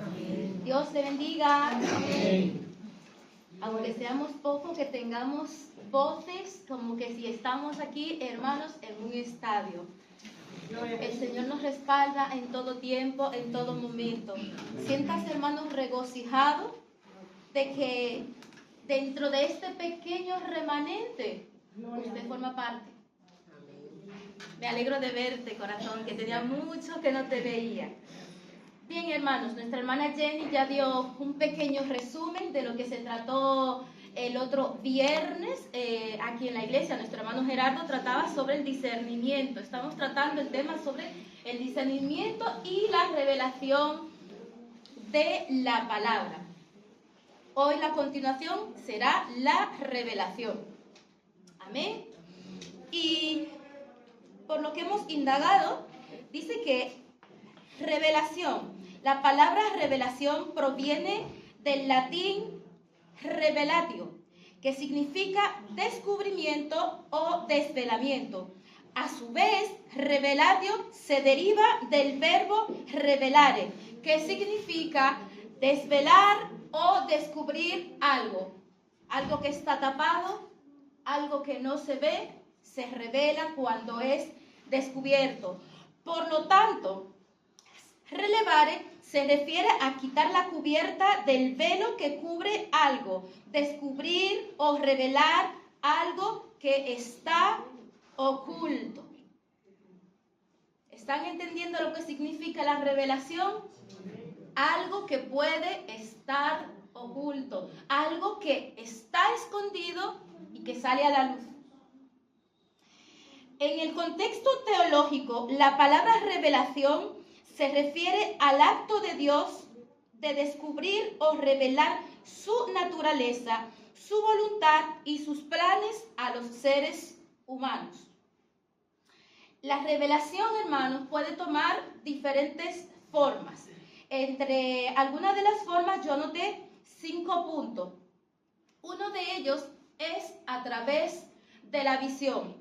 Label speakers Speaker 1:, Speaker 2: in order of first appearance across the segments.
Speaker 1: Amén.
Speaker 2: Dios te bendiga.
Speaker 1: Amén.
Speaker 2: Aunque seamos pocos, que tengamos voces como que si estamos aquí, hermanos, en un estadio. El Señor nos respalda en todo tiempo, en todo momento. Siéntase, hermanos, regocijado de que dentro de este pequeño remanente usted forma parte. Me alegro de verte, corazón, que tenía mucho que no te veía. Bien, hermanos, nuestra hermana Jenny ya dio un pequeño resumen de lo que se trató el otro viernes aquí en la iglesia. Nuestro hermano Gerardo trataba sobre el discernimiento. Estamos tratando el tema sobre el discernimiento y la revelación de la palabra. Hoy la continuación será la revelación. Amén. Y por lo que hemos indagado, dice que revelación. La palabra revelación proviene del latín revelatio, que significa descubrimiento o desvelamiento. A su vez, revelatio se deriva del verbo revelare, que significa desvelar o descubrir algo. Algo que está tapado, algo que no se ve, se revela cuando es descubierto. Por lo tanto, relevare se refiere a quitar la cubierta del velo que cubre algo, descubrir o revelar algo que está oculto. ¿Están entendiendo lo que significa la revelación? Algo que puede estar oculto, algo que está escondido y que sale a la luz. En el contexto teológico, la palabra revelación se refiere al acto de Dios de descubrir o revelar su naturaleza, su voluntad y sus planes a los seres humanos. La revelación, hermanos, puede tomar diferentes formas. Entre algunas de las formas yo noté 5 puntos. Uno de ellos es a través de la visión.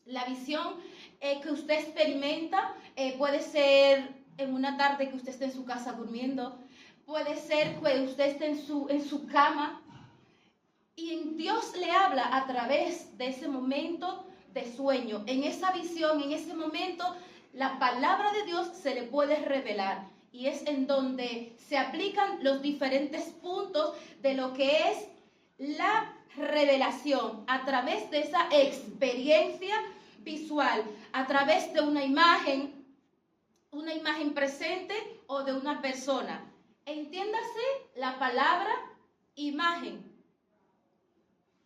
Speaker 2: La visión que usted experimenta puede ser en una tarde que usted esté en su casa durmiendo, puede ser que usted esté en su cama y Dios le habla a través de ese momento de sueño. En esa visión, en ese momento, la palabra de Dios se le puede revelar y es en donde se aplican los diferentes puntos de lo que es la revelación a través de esa experiencia visual, a través de una imagen presente o de una persona. Entiéndase la palabra imagen,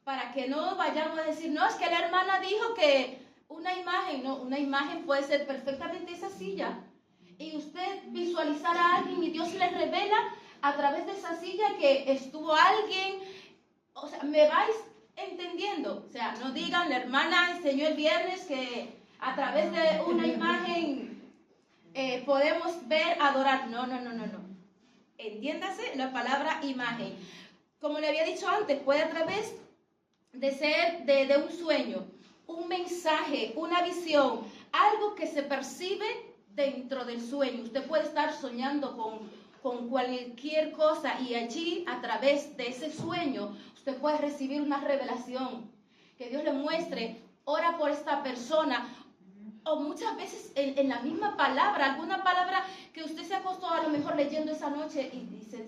Speaker 2: para que no vayamos a decir, no, es que la hermana dijo que una imagen, no, una imagen puede ser perfectamente esa silla, y usted visualizar a alguien y Dios le revela a través de esa silla que estuvo alguien. O sea, ¿me vais entendiendo? O sea, no digan, la hermana enseñó el viernes que a través de una imagen podemos ver, adorar. No. Entiéndase la palabra imagen. Como le había dicho antes, puede a través de ser de un sueño, un mensaje, una visión, algo que se percibe dentro del sueño. Usted puede estar soñando con cualquier cosa y allí, a través de ese sueño, usted puede recibir una revelación, que Dios le muestre, ora por esta persona, o muchas veces en la misma palabra, alguna palabra que usted se acostó a lo mejor leyendo esa noche y dice,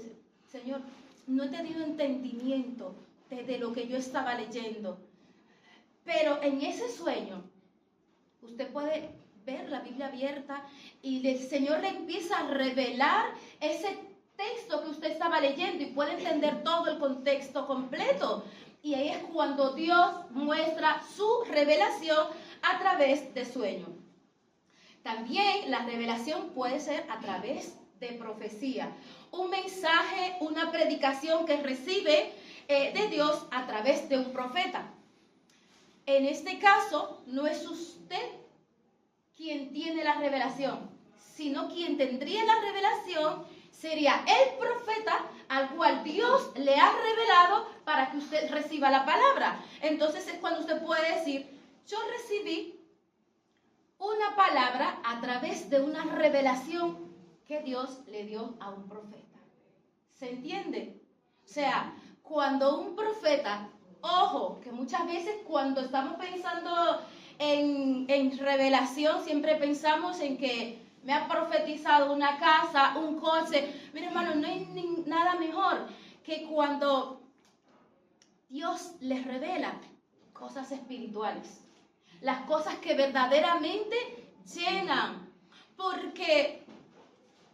Speaker 2: Señor, no he tenido entendimiento de lo que yo estaba leyendo, pero en ese sueño usted puede ver la Biblia abierta y el Señor le empieza a revelar ese texto que usted estaba leyendo y puede entender todo el contexto completo. Y ahí es cuando Dios muestra su revelación a través de sueño. También la revelación puede ser a través de profecía. Un mensaje, una predicación que recibe de Dios a través de un profeta. En este caso, no es usted quien tiene la revelación, sino quien tendría la revelación sería el profeta al cual Dios le ha revelado para que usted reciba la palabra. Entonces es cuando usted puede decir, yo recibí una palabra a través de una revelación que Dios le dio a un profeta. ¿Se entiende? O sea, cuando un profeta, ojo, que muchas veces cuando estamos pensando en revelación, siempre pensamos en que me ha profetizado una casa, un coche. Mira, hermano, no hay nada mejor que cuando Dios les revela cosas espirituales, las cosas que verdaderamente llenan, porque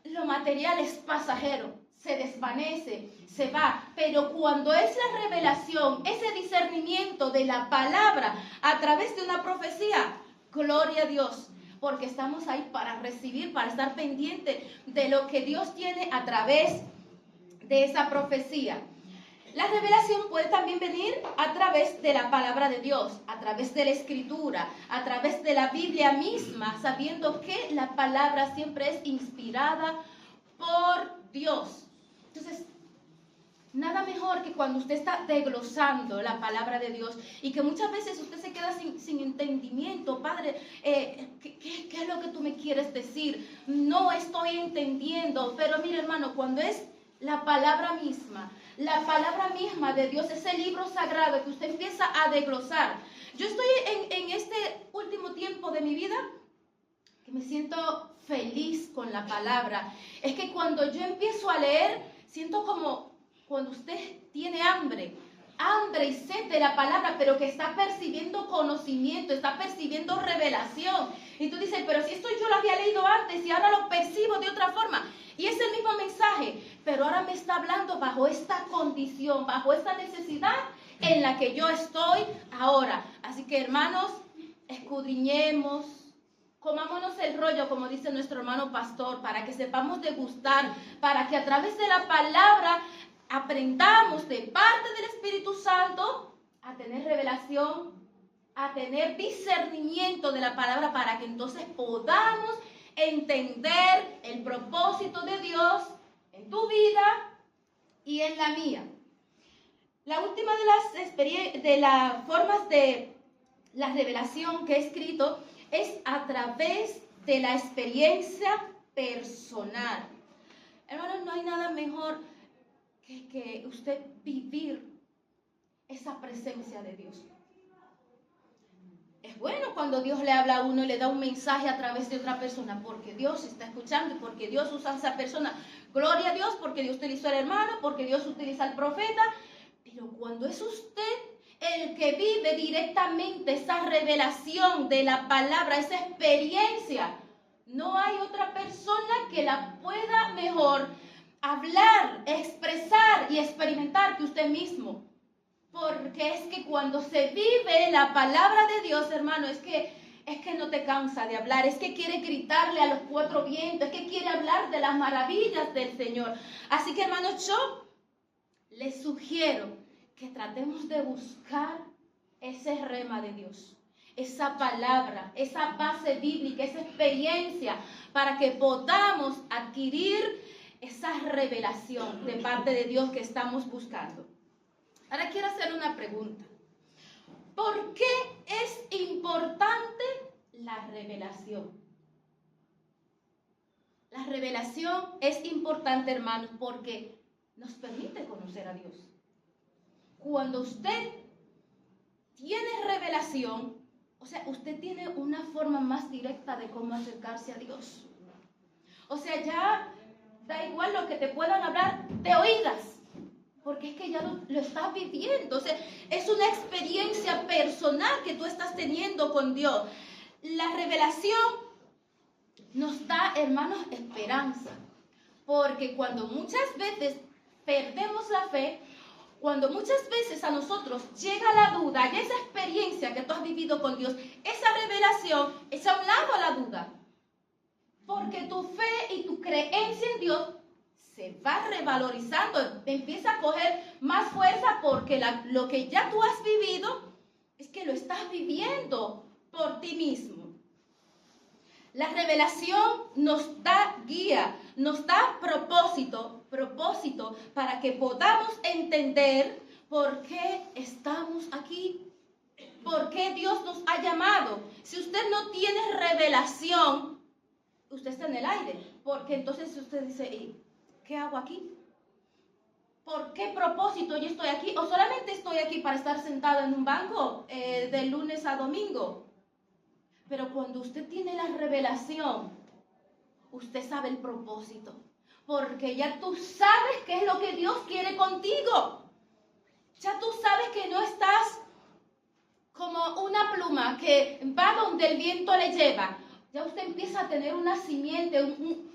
Speaker 2: lo material es pasajero, se desvanece, se va, pero cuando es la revelación, ese discernimiento de la palabra a través de una profecía, gloria a Dios, porque estamos ahí para recibir, para estar pendiente de lo que Dios tiene a través de esa profecía. La revelación puede también venir a través de la palabra de Dios, a través de la escritura, a través de la Biblia misma, sabiendo que la palabra siempre es inspirada por Dios. Entonces, nada mejor que cuando usted está desglosando la palabra de Dios y que muchas veces usted se queda sin entendimiento. Padre, ¿qué es lo que tú me quieres decir? No estoy entendiendo. Pero mire, hermano, cuando es la palabra misma de Dios, ese libro sagrado que usted empieza a desglosar. Yo estoy en este último tiempo de mi vida que me siento feliz con la palabra. Es que cuando yo empiezo a leer, siento como cuando usted tiene hambre y sed de la palabra, pero que está percibiendo conocimiento, está percibiendo revelación. Y tú dices, pero si esto yo lo había leído antes y ahora lo percibo de otra forma. Y es el mismo mensaje, pero ahora me está hablando bajo esta condición, bajo esta necesidad en la que yo estoy ahora. Así que, hermanos, escudriñemos, comámonos el rollo, como dice nuestro hermano pastor, para que sepamos degustar, para que a través de la palabra aprendamos de parte del Espíritu Santo a tener revelación, a tener discernimiento de la palabra, para que entonces podamos entender el propósito de Dios en tu vida y en la mía. La última de las formas de la revelación que he escrito es a través de la experiencia personal. Hermanos, no hay nada mejor que usted vivir esa presencia de Dios. Es bueno cuando Dios le habla a uno y le da un mensaje a través de otra persona, porque Dios está escuchando y porque Dios usa a esa persona. Gloria a Dios, porque Dios utilizó al hermano, porque Dios utiliza al profeta. Pero cuando es usted el que vive directamente esa revelación de la palabra, esa experiencia, no hay otra persona que la pueda mejor hablar, expresar y experimentar que usted mismo. Porque es que cuando se vive la palabra de Dios, hermano, es que no te cansa de hablar, es que quiere gritarle a los cuatro vientos, es que quiere hablar de las maravillas del Señor. Así que, hermanos, yo les sugiero que tratemos de buscar ese rema de Dios, esa palabra, esa base bíblica, esa experiencia, para que podamos adquirir esa revelación de parte de Dios que estamos buscando. Ahora quiero hacer una pregunta. ¿Por qué es importante la revelación? La revelación es importante, hermanos, porque nos permite conocer a Dios. Cuando usted tiene revelación, o sea, usted tiene una forma más directa de cómo acercarse a Dios. O sea, ya da igual lo que te puedan hablar de oídas, porque es que ya lo estás viviendo. O sea, es una experiencia personal que tú estás teniendo con Dios. La revelación nos da, hermanos, esperanza. Porque cuando muchas veces perdemos la fe, cuando muchas veces a nosotros llega la duda y esa experiencia que tú has vivido con Dios, esa revelación echa a un lado la duda. Porque tu fe y tu creencia en Dios se va revalorizando, empieza a coger más fuerza, porque lo que ya tú has vivido es que lo estás viviendo por ti mismo. La revelación nos da guía, nos da propósito para que podamos entender por qué estamos aquí, por qué Dios nos ha llamado. Si usted no tiene revelación, usted está en el aire. Porque entonces usted dice, ¿y qué hago aquí? ¿Por qué propósito yo estoy aquí? ¿O solamente estoy aquí para estar sentado en un banco de lunes a domingo? Pero cuando usted tiene la revelación, usted sabe el propósito. Porque ya tú sabes qué es lo que Dios quiere contigo. Ya tú sabes que no estás como una pluma que va donde el viento le lleva. Ya usted empieza a tener una simiente,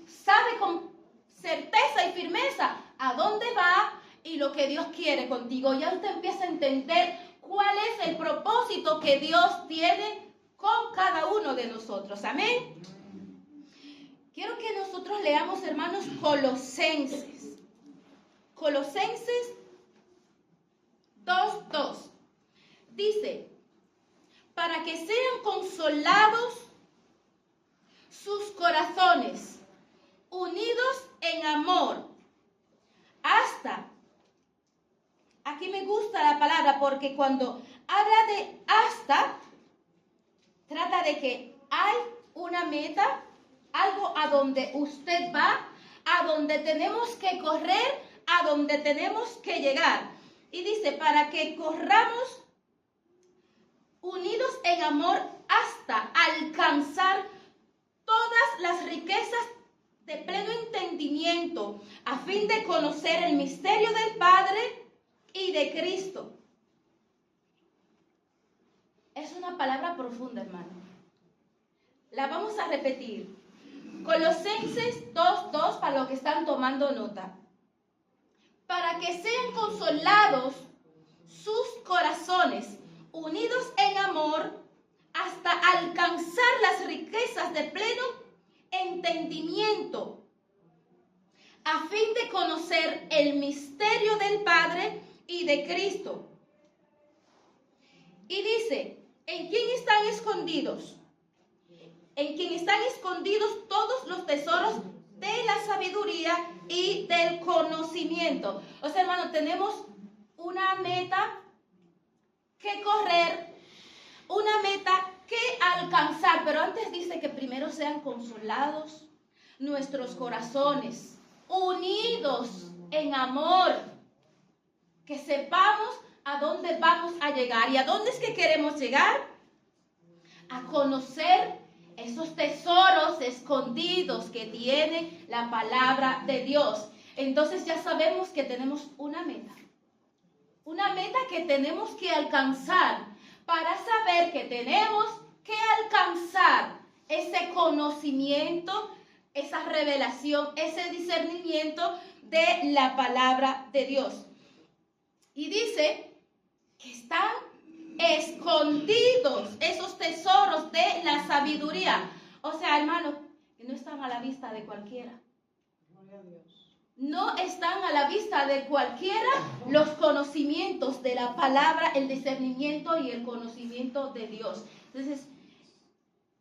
Speaker 2: sabe con certeza y firmeza a dónde va y lo que Dios quiere contigo. Ya usted empieza a entender cuál es el propósito que Dios tiene con cada uno de nosotros. Amén. Quiero que nosotros leamos, hermanos, Colosenses. Colosenses 2:2. Dice, para que sean consolados sus corazones, unidos en amor, hasta, aquí me gusta la palabra porque cuando habla de hasta, trata de que hay una meta, algo a donde usted va, a donde tenemos que correr, a donde tenemos que llegar. Y dice, para que corramos unidos en amor hasta alcanzar todas las riquezas de pleno entendimiento, a fin de conocer el misterio del Padre y de Cristo. Es una palabra profunda, hermano. La vamos a repetir. Colosenses 2:2, para los que están tomando nota. Para que sean consolados sus corazones, unidos en amor, hasta alcanzar las riquezas de pleno entendimiento, a fin de conocer el misterio del Padre y de Cristo. Y dice, ¿en quién están escondidos? En quien están escondidos todos los tesoros de la sabiduría y del conocimiento. O sea, hermano, tenemos una meta que correr, una meta que alcanzar, pero antes dice que primero sean consolados nuestros corazones, unidos en amor, que sepamos a dónde vamos a llegar. ¿Y a dónde es que queremos llegar? A conocer esos tesoros escondidos que tiene la palabra de Dios. Entonces ya sabemos que tenemos una meta que tenemos que alcanzar, para saber que tenemos que alcanzar ese conocimiento, esa revelación, ese discernimiento de la palabra de Dios. Y dice que están escondidos esos tesoros de la sabiduría. O sea, hermano, que no están a la vista de cualquiera. No están a la vista de cualquiera los conocimientos de la palabra, el discernimiento y el conocimiento de Dios. Entonces,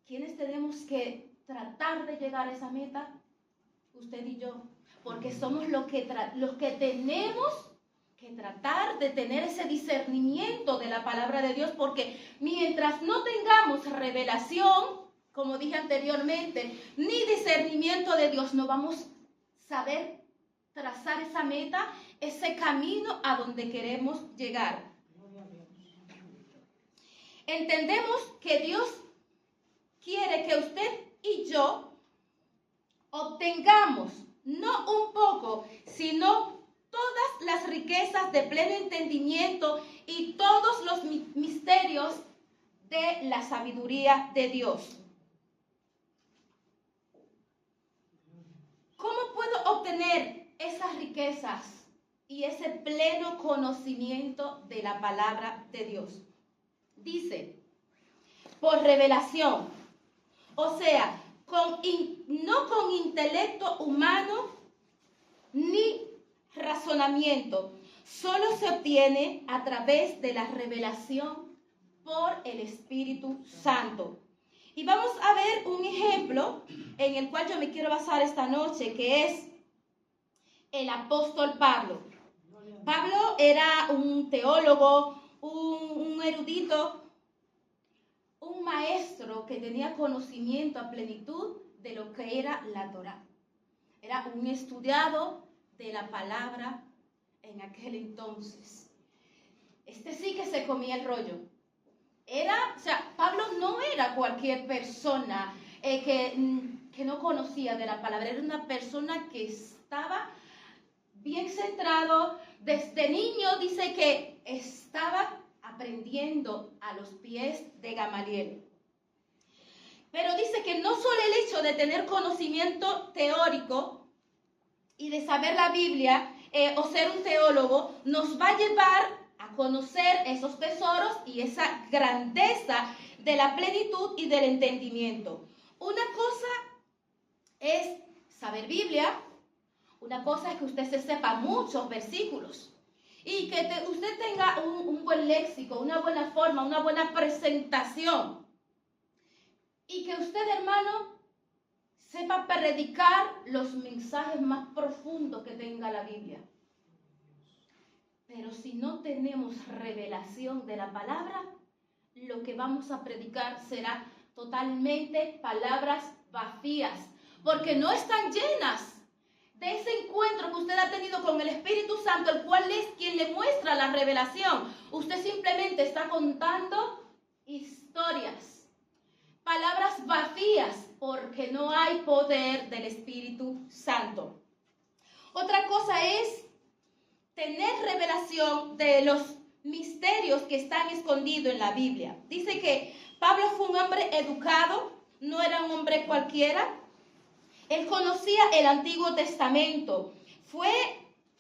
Speaker 2: ¿quiénes tenemos que tratar de llegar a esa meta? Usted y yo. Porque somos los que tenemos que tratar de tener ese discernimiento de la palabra de Dios. Porque mientras no tengamos revelación, como dije anteriormente, ni discernimiento de Dios, no vamos a saber trazar esa meta, ese camino a donde queremos llegar. Entendemos que Dios quiere que usted y yo obtengamos no un poco, sino todas las riquezas de pleno entendimiento y todos los misterios de la sabiduría de Dios. ¿Cómo puedo obtener esas riquezas y ese pleno conocimiento de la palabra de Dios? Dice, por revelación, o sea, no con intelecto humano ni razonamiento, solo se obtiene a través de la revelación por el Espíritu Santo. Y vamos a ver un ejemplo en el cual yo me quiero basar esta noche, que es el apóstol Pablo. Pablo era un teólogo, un erudito, un maestro que tenía conocimiento a plenitud de lo que era la Torá. Era un estudiado de la palabra en aquel entonces. Este sí que se comía el rollo. Pablo no era cualquier persona que no conocía de la palabra. Era una persona que estaba bien centrado. Desde niño dice que estaba aprendiendo a los pies de Gamaliel. Pero dice que no solo el hecho de tener conocimiento teórico y de saber la Biblia o ser un teólogo nos va a llevar a conocer esos tesoros y esa grandeza de la plenitud y del entendimiento. Una cosa es saber Biblia, una cosa es que usted se sepa muchos versículos y que usted tenga un buen léxico, una buena forma, una buena presentación. Y que usted, hermano, sepa predicar los mensajes más profundos que tenga la Biblia. Pero si no tenemos revelación de la palabra, lo que vamos a predicar será totalmente palabras vacías, porque no están llenas de ese encuentro que usted ha tenido con el Espíritu Santo, el cual es quien le muestra la revelación. Usted simplemente está contando historias, palabras vacías, porque no hay poder del Espíritu Santo. Otra cosa es tener revelación de los misterios que están escondidos en la Biblia. Dice que Pablo fue un hombre educado, no era un hombre cualquiera. Él conocía el Antiguo Testamento, fue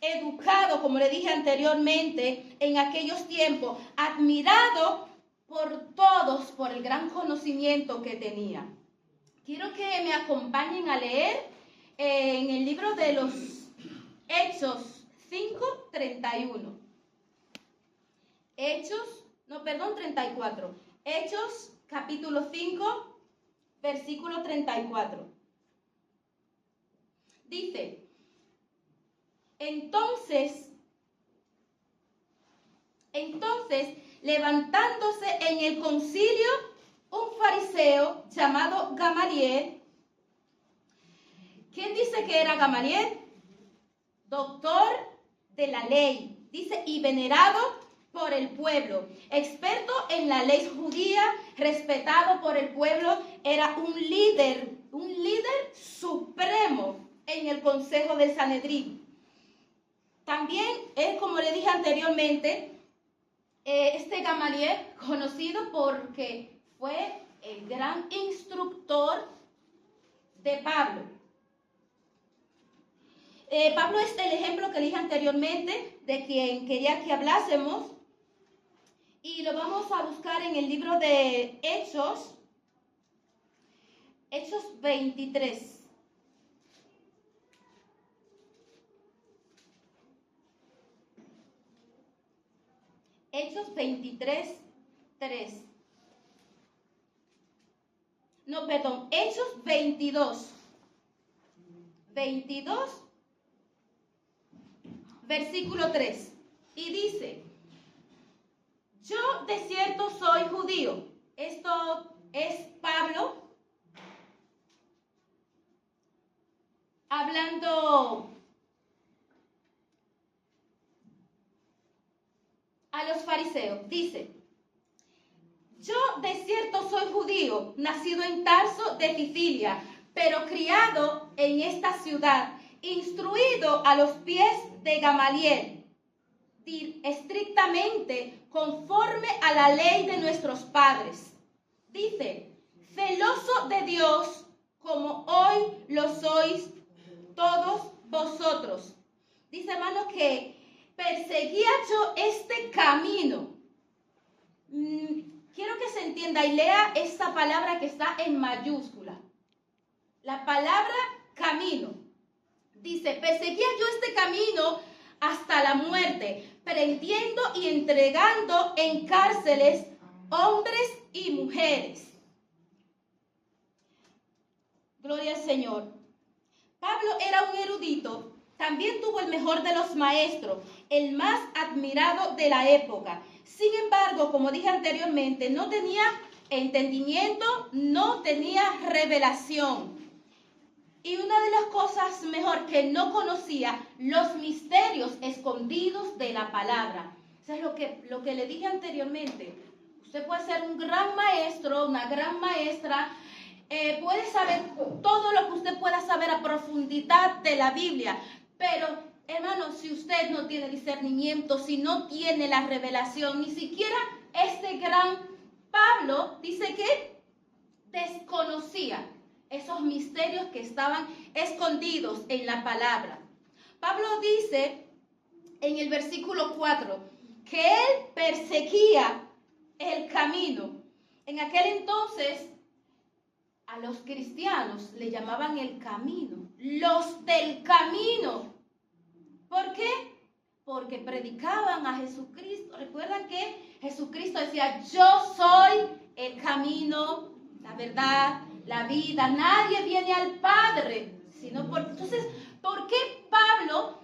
Speaker 2: educado, como le dije anteriormente, en aquellos tiempos, admirado por todos por el gran conocimiento que tenía. Quiero que me acompañen a leer en el libro de los Hechos 5:31. 34. Hechos capítulo 5, versículo 34. Dice, entonces, levantándose en el concilio un fariseo llamado Gamaliel. ¿Quién dice que era Gamaliel? Doctor de la ley, dice, y venerado por el pueblo, experto en la ley judía, respetado por el pueblo, era un líder supremo en el consejo del Sanedrín. También es, como le dije anteriormente, este Gamaliel, conocido porque fue el gran instructor de Pablo. Pablo es el ejemplo que dije anteriormente de quien quería que hablásemos, y lo vamos a buscar en el libro de Hechos 23. Hechos 23, 3. No, perdón, Hechos 22. 22, versículo 3. Y dice, yo de cierto soy judío. Esto es Pablo hablando a los fariseos. Dice, yo de cierto soy judío, nacido en Tarso de Sicilia, pero criado en esta ciudad, instruido a los pies de Gamaliel, estrictamente conforme a la ley de nuestros padres. Dice, celoso de Dios, como hoy lo sois todos vosotros. Dice, hermano, que perseguía yo este camino. Quiero que se entienda y lea esta palabra que está en mayúscula. La palabra camino. Dice, perseguía yo este camino hasta la muerte, prendiendo y entregando en cárceles hombres y mujeres. Gloria al Señor. Pablo era un erudito, también tuvo el mejor de los maestros, el más admirado de la época. Sin embargo, como dije anteriormente, no tenía entendimiento, no tenía revelación. Y una de las cosas mejor que no conocía, los misterios escondidos de la palabra. Eso es lo que le dije anteriormente. Usted puede ser un gran maestro, una gran maestra, puede saber todo lo que usted pueda saber a profundidad de la Biblia, pero hermano, si usted no tiene discernimiento, si no tiene la revelación, ni siquiera este gran Pablo dice que desconocía esos misterios que estaban escondidos en la palabra. Pablo dice en el versículo 4 que él perseguía el camino. En aquel entonces a los cristianos le llamaban el camino, los del camino. ¿Por qué? Porque predicaban a Jesucristo. Recuerdan que Jesucristo decía, yo soy el camino, la verdad, la vida. Nadie viene al Padre, sino por... Entonces, ¿por qué Pablo,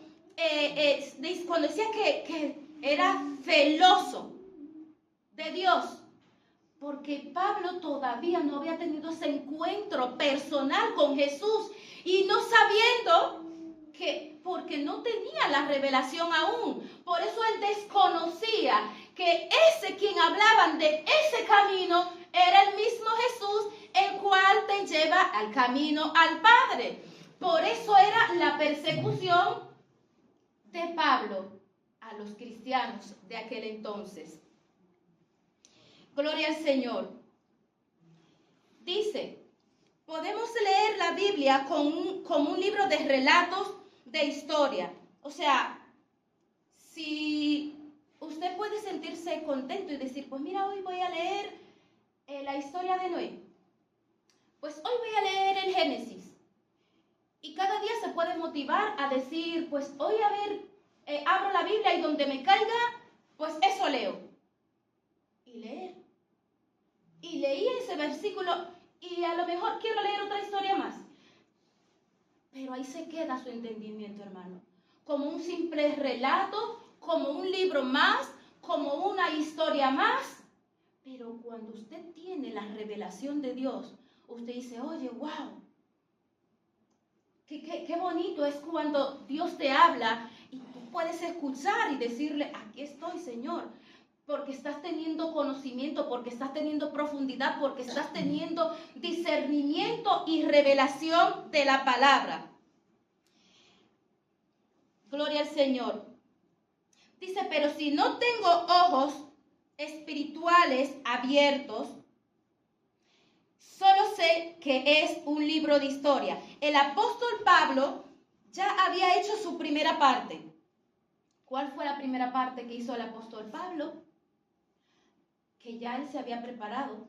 Speaker 2: cuando decía que era celoso de Dios? Porque Pablo todavía no había tenido ese encuentro personal con Jesús y no sabiendo que, porque no tenía la revelación aún. Por eso él desconocía que ese quien hablaban de ese camino era el mismo Jesús, el cual te lleva al camino al Padre. Por eso era la persecución de Pablo a los cristianos de aquel entonces. Gloria al Señor. Dice, podemos leer la Biblia como un libro de relatos de historia. O sea, si usted puede sentirse contento y decir, pues mira, hoy voy a leer la historia de Noé. Pues hoy voy a leer el Génesis. Y cada día se puede motivar a decir, pues hoy a ver, abro la Biblia y donde me caiga, pues eso leo. Y leer. Y leí ese versículo y a lo mejor quiero leer otra historia más. Pero ahí se queda su entendimiento, hermano. Como un simple relato, como un libro más, como una historia más. Pero cuando usted tiene la revelación de Dios, usted dice, oye, wow. Qué bonito es cuando Dios te habla y tú puedes escuchar y decirle, aquí estoy, Señor. Porque estás teniendo conocimiento, porque estás teniendo profundidad, porque estás teniendo discernimiento y revelación de la palabra. Gloria al Señor. Dice, pero si no tengo ojos espirituales abiertos, solo sé que es un libro de historia. El apóstol Pablo ya había hecho su primera parte. ¿Cuál fue la primera parte que hizo el apóstol Pablo? Que ya él se había preparado,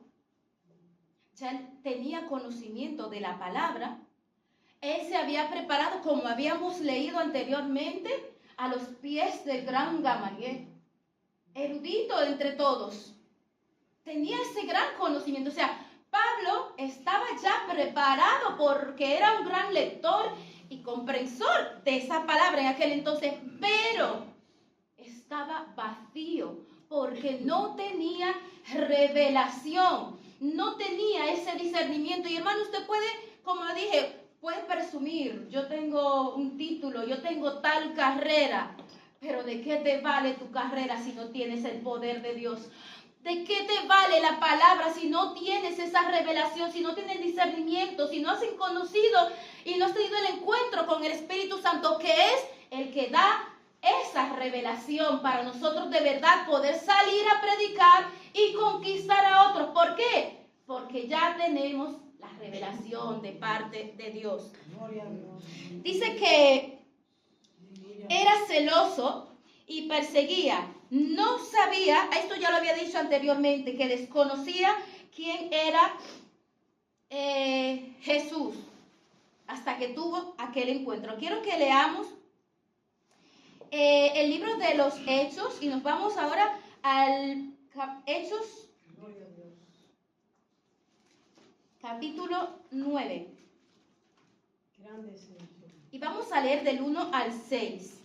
Speaker 2: ya él tenía conocimiento de la palabra, él se había preparado, como habíamos leído anteriormente, a los pies del gran Gamaliel, erudito entre todos, tenía ese gran conocimiento. O sea, Pablo estaba ya preparado porque era un gran lector y comprensor de esa palabra en aquel entonces, pero estaba vacío porque no tenía revelación, no tenía ese discernimiento. Y hermano, usted puede, como dije, puede presumir, yo tengo un título, yo tengo tal carrera, pero ¿de qué te vale tu carrera si no tienes el poder de Dios? ¿De qué te vale la palabra si no tienes esa revelación, si no tienes discernimiento, si no has conocido y no has tenido el encuentro con el Espíritu Santo, que es el que da esa revelación para nosotros de verdad poder salir a predicar y conquistar a otros? ¿Por qué? Porque ya tenemos la revelación de parte de Dios. Dice que era celoso y perseguía. No sabía, esto ya lo había dicho anteriormente, que desconocía quién era Jesús hasta que tuvo aquel encuentro. Quiero que leamos el libro de los Hechos y nos vamos ahora al Hechos capítulo 9. Y vamos a leer del 1 al 6.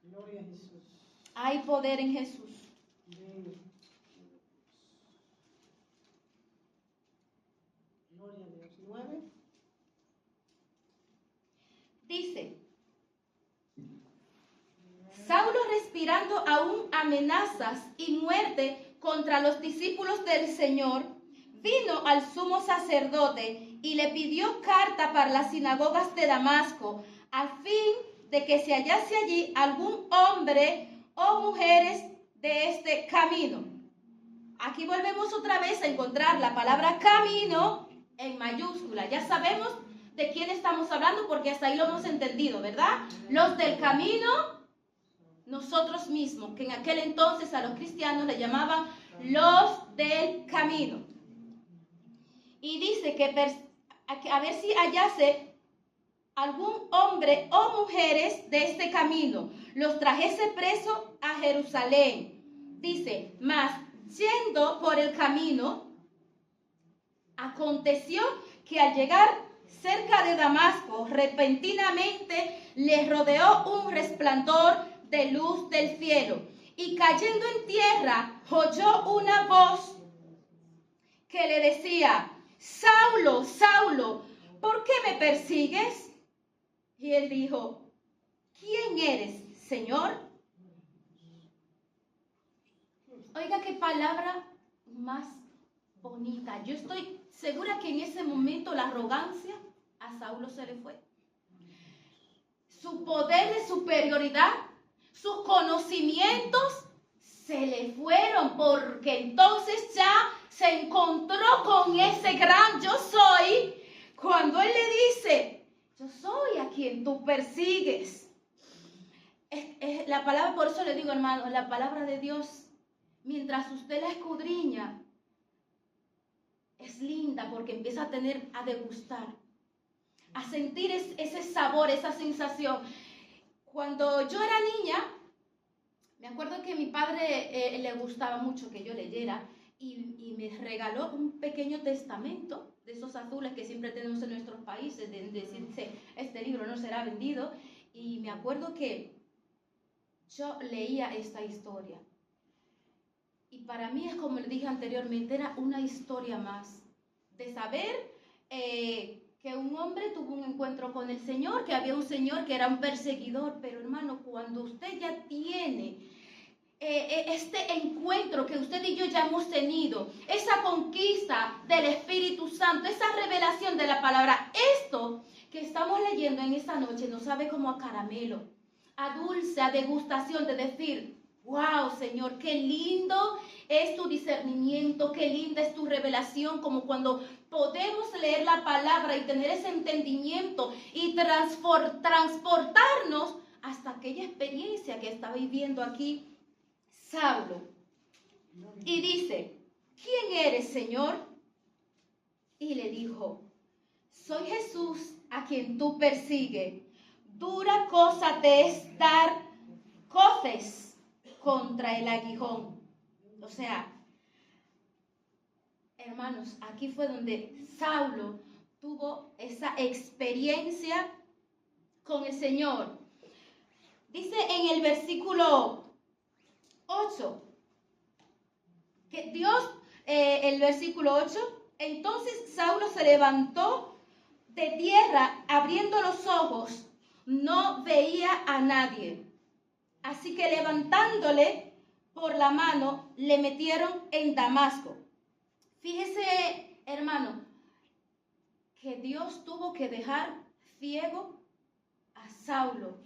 Speaker 1: Gloria a Jesús.
Speaker 2: Hay poder en Jesús.
Speaker 1: Gloria
Speaker 2: Dice, Saulo respirando aún amenazas y muerte contra los discípulos del Señor, vino al sumo sacerdote y le pidió carta para las sinagogas de Damasco, a fin de que se hallase allí algún hombre o mujeres de este camino. Aquí volvemos otra vez a encontrar la palabra camino en mayúscula. Ya sabemos de quién estamos hablando porque hasta ahí lo hemos entendido, ¿verdad? Los del camino, nosotros mismos, que en aquel entonces a los cristianos le llamaban los del camino. Y dice que a ver si hallase algún hombre o mujeres de este camino, los trajese preso a Jerusalén. Dice, mas yendo por el camino, aconteció que al llegar cerca de Damasco, repentinamente le rodeó un resplandor de luz del cielo, y cayendo en tierra, oyó una voz que le decía, Saulo, Saulo, ¿por qué me persigues? Y él dijo, ¿quién eres, Señor? Oiga qué palabra más bonita. Yo estoy segura que en ese momento la arrogancia a Saulo se le fue. Su poder de superioridad, sus conocimientos se le fueron, porque entonces ya se encontró con ese gran yo soy, cuando él le dice, yo soy a quien tú persigues. La palabra, por eso le digo, hermano, la palabra de Dios, mientras usted la escudriña, es linda porque empieza a degustar, a sentir ese sabor, esa sensación. Cuando yo era niña, me acuerdo que a mi padre le gustaba mucho que yo leyera y me regaló un pequeño testamento de esos azules que siempre tenemos en nuestros países, de decirse, este libro no será vendido. Y me acuerdo que yo leía esta historia. Y para mí es como le dije anteriormente, era una historia más de saber que un hombre tuvo un encuentro con el Señor, que había un Señor que era un perseguidor. Pero hermano, cuando usted ya tiene este encuentro que usted y yo ya hemos tenido, esa conquista del Espíritu Santo, esa revelación de la palabra, esto que estamos leyendo en esta noche nos sabe como a caramelo, a dulce, a degustación, de decir, wow, Señor, qué lindo es tu discernimiento, qué linda es tu revelación, como cuando podemos leer la palabra y tener ese entendimiento y transportarnos hasta aquella experiencia que está viviendo aquí Saulo. Y dice, ¿quién eres, Señor? Y le dijo, soy Jesús a quien tú persigues. Dura cosa te es dar coces contra el aguijón. O sea, hermanos, aquí fue donde Saulo tuvo esa experiencia con el Señor. Dice en el versículo 8, que Dios, el versículo 8, entonces Saulo se levantó de tierra, abriendo los ojos, no veía a nadie. Así que levantándole por la mano, le metieron en Damasco. Fíjese, hermano, que Dios tuvo que dejar ciego a Saulo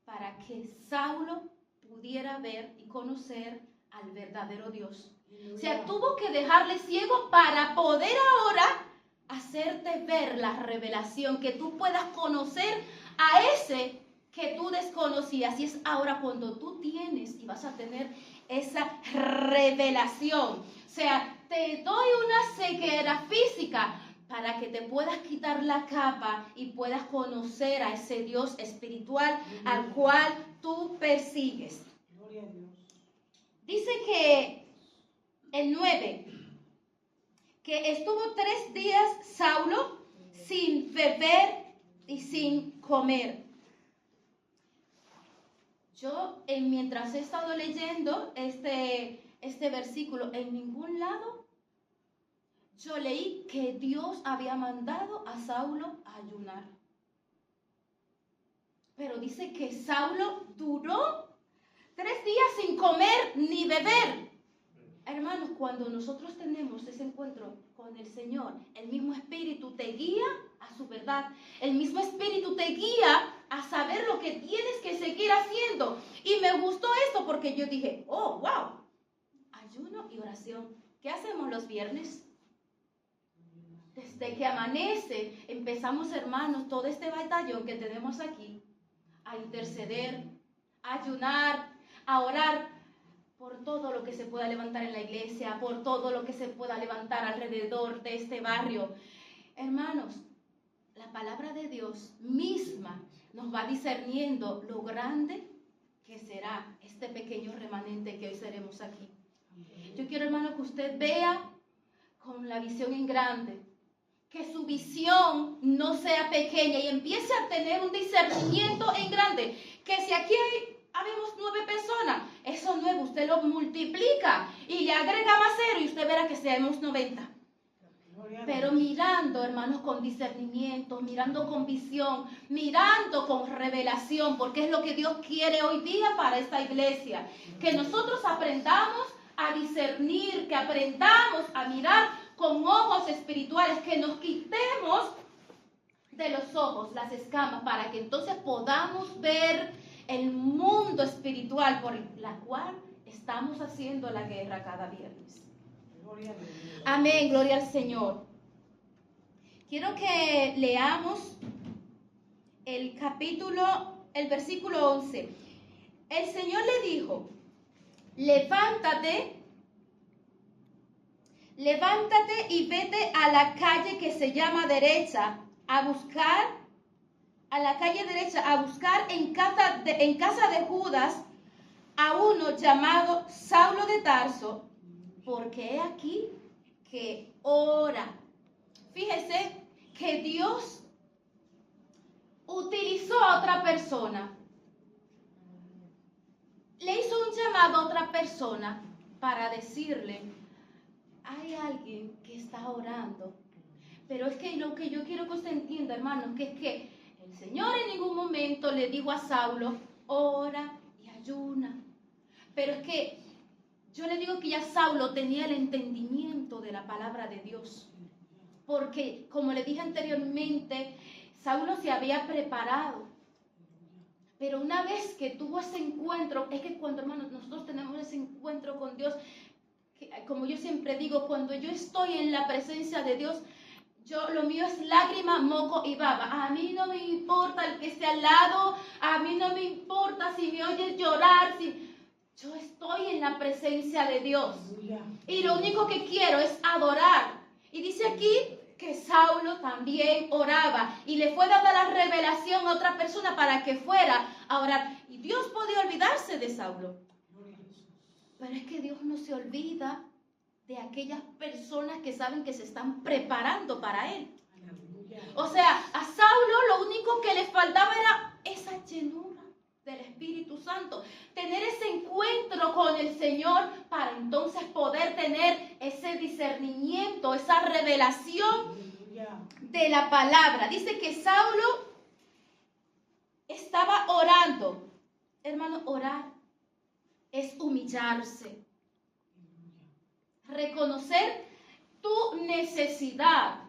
Speaker 2: para que Saulo pudiera ver y conocer al verdadero Dios. O sea, tuvo que dejarle ciego para poder ahora hacerte ver la revelación, que tú puedas conocer a ese que tú desconocías. Y es ahora cuando tú tienes y vas a tener esa revelación. O sea, te doy una ceguera física para que te puedas quitar la capa y puedas conocer a ese Dios espiritual al cual tú persigues.
Speaker 1: Gloria a Dios.
Speaker 2: Dice que el 9, que estuvo 3 días Saulo sin beber y sin comer. Yo, mientras he estado leyendo este versículo, en ningún lado yo leí que Dios había mandado a Saulo a ayunar. Pero dice que Saulo duró 3 días sin comer ni beber. Hermanos, cuando nosotros tenemos ese encuentro con el Señor, el mismo Espíritu te guía a su verdad. El mismo Espíritu te guía a saber lo que tienes que seguir haciendo. Y me gustó esto porque yo dije, oh, wow, ayuno y oración. ¿Qué hacemos los viernes? Desde que amanece, empezamos, hermanos, todo este batallón que tenemos aquí, a interceder, a ayunar, a orar por todo lo que se pueda levantar en la iglesia, por todo lo que se pueda levantar alrededor de este barrio. Hermanos, la palabra de Dios misma nos va discerniendo lo grande que será este pequeño remanente que hoy seremos aquí. Yo quiero, hermano, que usted vea con la visión en grande, que su visión no sea pequeña y empiece a tener un discernimiento en grande, que si aquí habemos 9 personas, eso 9 usted lo multiplica y le agrega más 0 y usted verá que seamos 90. Pero mirando, hermanos, con discernimiento, mirando con visión, mirando con revelación, porque es lo que Dios quiere hoy día para esta iglesia. Que nosotros aprendamos a discernir, que aprendamos a mirar con ojos espirituales, que nos quitemos de los ojos las escamas para que entonces podamos ver el mundo espiritual por la cual estamos haciendo la guerra cada viernes. Amén, gloria al Señor. Quiero que leamos el versículo 11. El Señor le dijo, levántate y vete a la calle que se llama derecha, a buscar en casa de Judas a uno llamado Saulo de Tarso, porque he aquí que ora. Fíjese que Dios utilizó a otra persona. Le hizo un llamado a otra persona para decirle, hay alguien que está orando. Pero es que lo que yo quiero que usted entienda, hermanos, que es que el Señor en ningún momento le dijo a Saulo, ora y ayuna. Pero es que yo le digo que ya Saulo tenía el entendimiento de la palabra de Dios. Porque, como le dije anteriormente, Saulo se había preparado. Pero una vez que tuvo ese encuentro, es que cuando, hermanos, nosotros tenemos ese encuentro con Dios, que, como yo siempre digo, cuando yo estoy en la presencia de Dios, lo mío es lágrima, moco y baba. A mí no me importa el que esté al lado, a mí no me importa si me oyes llorar, yo estoy en la presencia de Dios. Y lo único que quiero es adorar. Y dice aquí que Saulo también oraba y le fue dada la revelación a otra persona para que fuera a orar. Y Dios podía olvidarse de Saulo. Pero es que Dios no se olvida de aquellas personas que saben que se están preparando para Él. O sea, a Saulo lo único que le faltaba era esa llenura del Espíritu Santo, tener ese encuentro con el Señor para entonces poder tener ese discernimiento, esa revelación de la palabra. Dice que Saulo estaba orando. Hermano, orar es humillarse, reconocer tu necesidad.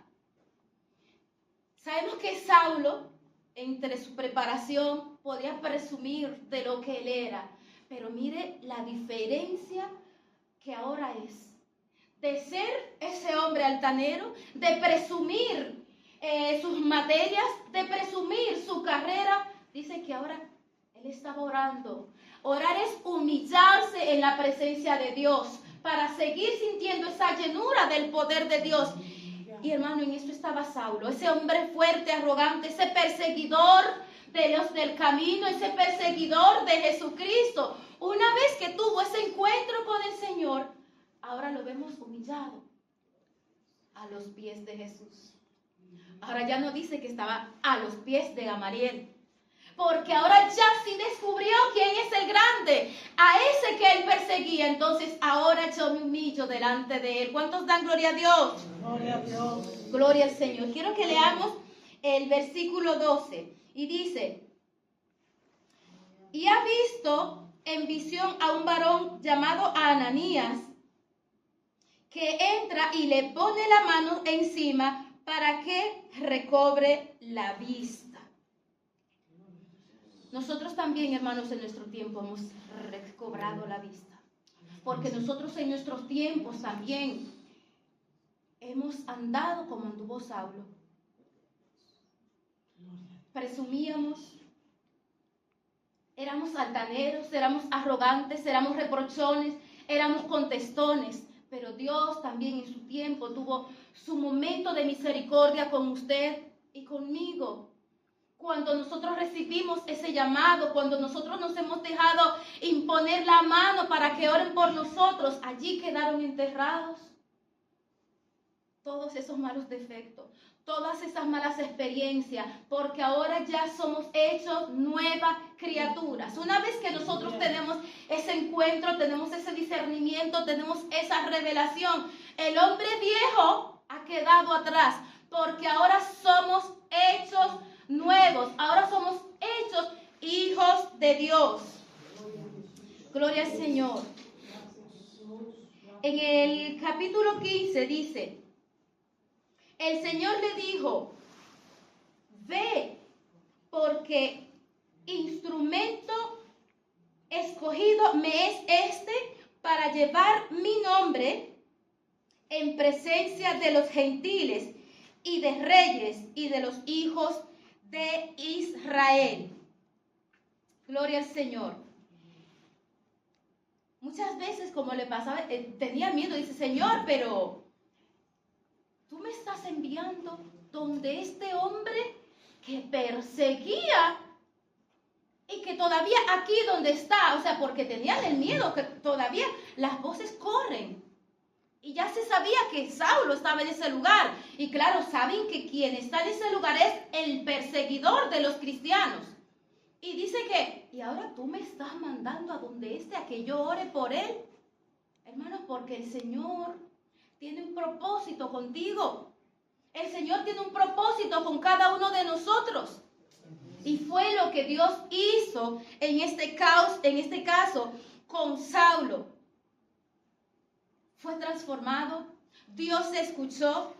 Speaker 2: Sabemos que Saulo, entre su preparación, podía presumir de lo que él era. Pero mire la diferencia que ahora es. De ser ese hombre altanero, de presumir sus materias, de presumir su carrera. Dice que ahora él estaba orando. Orar es humillarse en la presencia de Dios para seguir sintiendo esa llenura del poder de Dios. Y hermano, en esto estaba Saulo, ese hombre fuerte, arrogante, ese perseguidor de los del camino, ese perseguidor de Jesucristo. Una vez que tuvo ese encuentro con el Señor, ahora lo vemos humillado a los pies de Jesús. Ahora ya no dice que estaba a los pies de Gamaliel, porque ahora ya sí descubrió quién es el grande, a ese que él perseguía. Entonces ahora yo me humillo delante de él. ¿Cuántos dan gloria a Dios?
Speaker 1: Gloria a Dios.
Speaker 2: Gloria al Señor. Quiero que leamos el versículo 12. Y dice, y ha visto en visión a un varón llamado Ananías, que entra y le pone la mano encima para que recobre la vista. Nosotros también, hermanos, en nuestro tiempo hemos recobrado la vista, porque nosotros en nuestros tiempos también hemos andado como anduvo Saulo. Presumíamos, éramos altaneros, éramos arrogantes, éramos reprochones, éramos contestones, pero Dios también en su tiempo tuvo su momento de misericordia con usted y conmigo. Cuando nosotros recibimos ese llamado, cuando nosotros nos hemos dejado imponer la mano para que oren por nosotros, allí quedaron enterrados todos esos malos defectos, todas esas malas experiencias, porque ahora ya somos hechos nuevas criaturas. Una vez que nosotros tenemos ese encuentro, tenemos ese discernimiento, tenemos esa revelación, el hombre viejo ha quedado atrás, porque ahora somos hechos nuevos, ahora somos hechos hijos de Dios. Gloria al Señor. En el capítulo 15 dice: el Señor le dijo, ve, porque instrumento escogido me es este para llevar mi nombre en presencia de los gentiles y de reyes y de los hijos de Israel. Gloria al Señor. Muchas veces, como le pasaba, tenía miedo, dice, Señor, pero tú me estás enviando donde este hombre que perseguía y que todavía aquí donde está, o sea, porque tenían el miedo, que todavía las voces corren. Y ya se sabía que Saulo estaba en ese lugar. Y claro, saben que quien está en ese lugar es el perseguidor de los cristianos. Y dice que, y ahora tú me estás mandando a donde a que yo ore por él. Hermanos, porque el Señor tiene un propósito contigo. El Señor tiene un propósito con cada uno de nosotros. Y fue lo que Dios hizo en este caso con Saulo. Fue transformado, Dios escuchó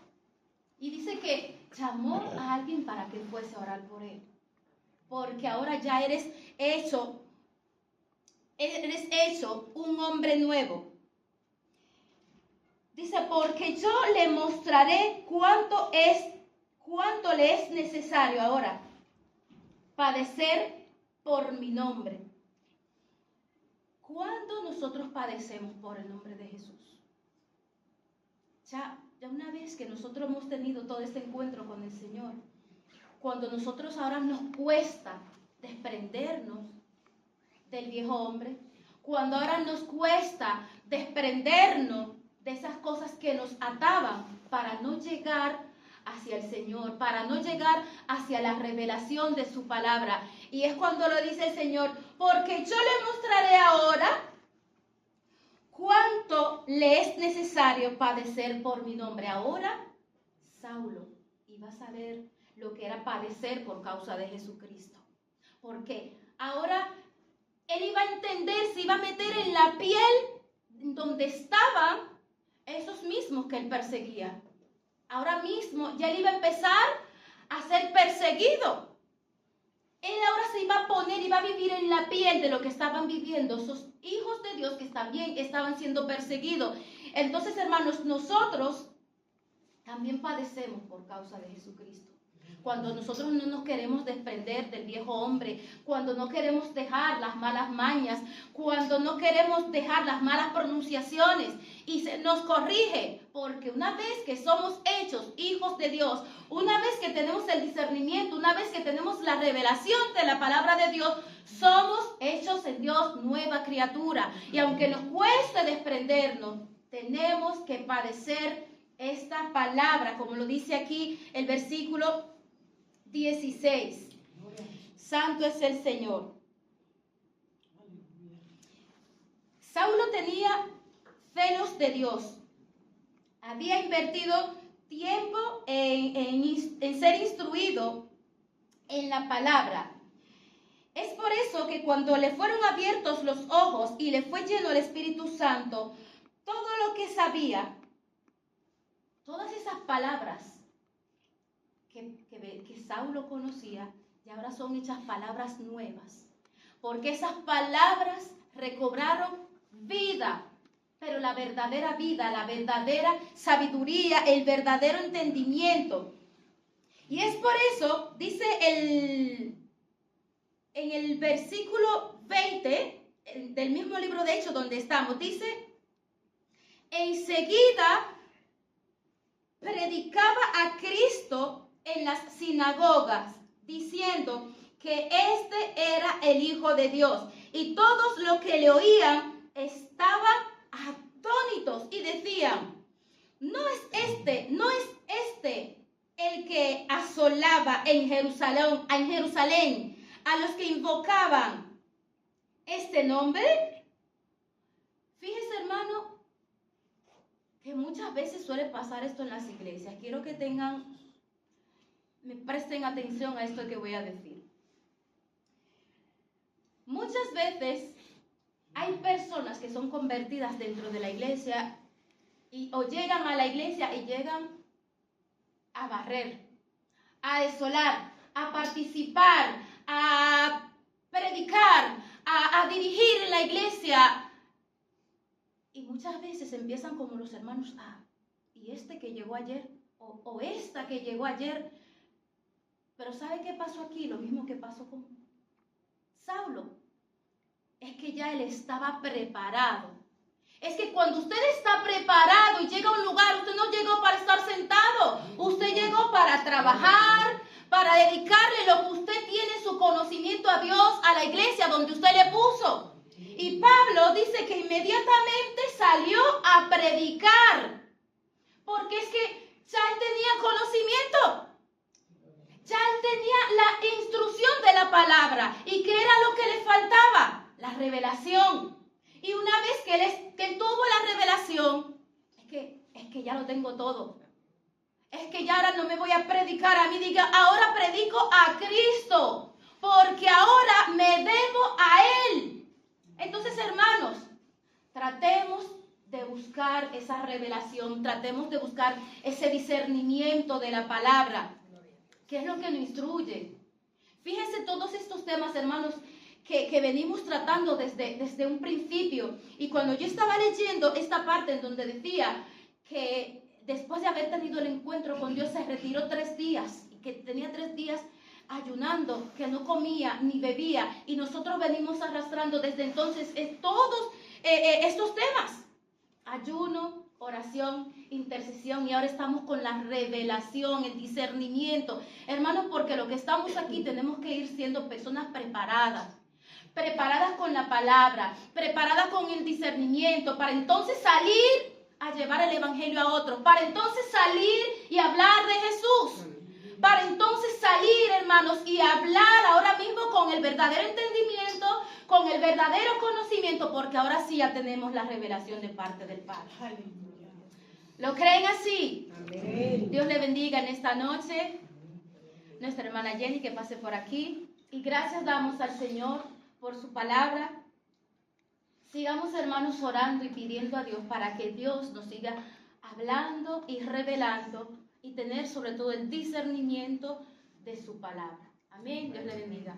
Speaker 2: y dice que llamó a alguien para que fuese a orar por él. Porque ahora ya eres hecho un hombre nuevo. Dice, porque yo le mostraré cuánto le es necesario ahora padecer por mi nombre. ¿Cuándo nosotros padecemos por el nombre de Jesús? Ya una vez que nosotros hemos tenido todo este encuentro con el Señor, cuando nosotros ahora nos cuesta desprendernos del viejo hombre, cuando ahora nos cuesta desprendernos de esas cosas que nos ataban para no llegar hacia el Señor, para no llegar hacia la revelación de su palabra. Y es cuando lo dice el Señor, porque yo le mostraré ahora cuánto le es necesario padecer por mi nombre. Ahora, Saulo iba a saber lo que era padecer por causa de Jesucristo. Porque ahora él iba a entender, se iba a meter en la piel donde estaban esos mismos que él perseguía. Ahora mismo ya él iba a empezar a ser perseguido. Él ahora se iba a poner, iba a vivir en la piel de lo que estaban viviendo esos hijos de Dios que también estaban siendo perseguidos. Entonces, hermanos, nosotros también padecemos por causa de Jesucristo. Cuando nosotros no nos queremos desprender del viejo hombre, cuando no queremos dejar las malas mañas, cuando no queremos dejar las malas pronunciaciones y se nos corrige, porque una vez que somos hechos hijos de Dios, una vez que tenemos el discernimiento, una vez que tenemos la revelación de la palabra de Dios, somos hechos en Dios nueva criatura. Y aunque nos cueste desprendernos, tenemos que padecer esta palabra, como lo dice aquí el versículo 16. Santo es el Señor. Saulo tenía celos de Dios. Había invertido tiempo en ser instruido en la palabra. Es por eso que cuando le fueron abiertos los ojos y le fue lleno el Espíritu Santo, todo lo que sabía, todas esas palabras que Saulo conocía, y ahora son hechas palabras nuevas. Porque esas palabras recobraron vida, pero la verdadera vida, la verdadera sabiduría, el verdadero entendimiento. Y es por eso, dice en el versículo 20 del mismo libro de Hechos donde estamos, dice, enseguida predicaba a Cristo en las sinagogas, diciendo que este era el Hijo de Dios. Y todos los que le oían estaban atónitos y decían, no es este el que asolaba en Jerusalén a los que invocaban este nombre. Fíjese, hermano, que muchas veces suele pasar esto en las iglesias. Quiero que me presten atención a esto que voy a decir. Muchas veces hay personas que son convertidas dentro de la iglesia o llegan a la iglesia y llegan a barrer, a desolar, a participar, a predicar, a dirigir en la iglesia. Y muchas veces empiezan como los hermanos, y este que llegó ayer, o esta que llegó ayer. Pero ¿sabe qué pasó aquí? Lo mismo que pasó con Saulo. Es que ya él estaba preparado. Es que cuando usted está preparado y llega a un lugar, usted no llegó para estar sentado. Usted llegó para trabajar, para dedicarle lo que usted tiene, su conocimiento a Dios, a la iglesia donde usted le puso. Y Pablo dice que inmediatamente salió a predicar. Porque es que ya él tenía conocimiento. Ya él tenía la instrucción de la palabra. ¿Y qué era lo que le faltaba? La revelación. Y una vez que él tuvo la revelación, es que ya lo tengo todo. Es que ya ahora no me voy a predicar a mí, diga, ahora predico a Cristo, porque ahora me debo a Él. Entonces, hermanos, tratemos de buscar esa revelación, tratemos de buscar ese discernimiento de la palabra, que es lo que nos instruye. Fíjense todos estos temas, hermanos, que venimos tratando desde un principio. Y cuando yo estaba leyendo esta parte en donde decía que después de haber tenido el encuentro con Dios se retiró 3 días, y que tenía 3 días ayunando, que no comía ni bebía, y nosotros venimos arrastrando desde entonces todos estos temas: ayuno, oración, intercesión, y ahora estamos con la revelación, el discernimiento. Hermanos, porque lo que estamos aquí tenemos que ir siendo personas preparadas con la palabra, preparadas con el discernimiento, para entonces salir a llevar el evangelio a otros, para entonces salir y hablar de Jesús, para entonces salir, hermanos, y hablar ahora mismo con el verdadero entendimiento, con el verdadero conocimiento, porque ahora sí ya tenemos la revelación de parte del Padre.
Speaker 1: Aleluya.
Speaker 2: ¿Lo creen así?
Speaker 1: Amén.
Speaker 2: Dios le bendiga en esta noche. Nuestra hermana Jenny, que pase por aquí. Y gracias damos al Señor por su palabra. Sigamos, hermanos, orando y pidiendo a Dios para que Dios nos siga hablando y revelando, y tener sobre todo el discernimiento de su palabra. Amén. Dios le bendiga.